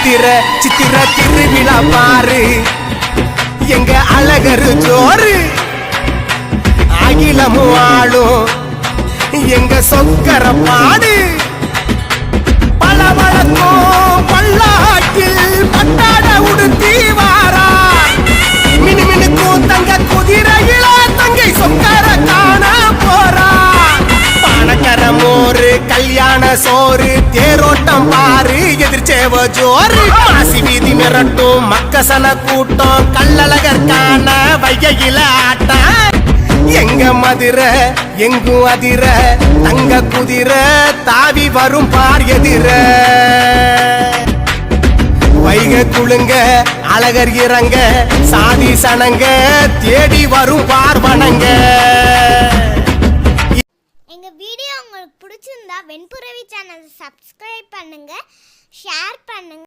சித்திர திருவிழா பாரு எங்க அழகரு ஜோரு அகிலமும் ஆளும் எங்க சொக்கர பாடு பளபளக்கும் பல்லாக்கில் பட்டாட உடுத்தி வாரா மினுமினுக்கும் தங்க குதிரையில தங்கை சொக்கர காண போறா பணக்கர மோரு கல்யாண சோறு தேரோட்டம் பாரு எதிர்ச்சேவ ஜோரு மாசி வீதி மிரட்டும் மக்கசன கூட்டம் கள்ளழகர் காண வைகையில ஆட்டம் எங்க மதுரை எங்கும் அதிர தங்க குதிரை தாவி வரும் பார் எதிர வைகை குழுங்க அழகர் இறங்க சாதி சனங்க தேடி வரும் பார்வனங்க. எங்க வீடியோ உங்களுக்கு பிடிச்சிருந்தா வெண்புறவி சேனல் சப்ஸ்கிரைப் பண்ணுங்க, ஷேர் பண்ணுங்க.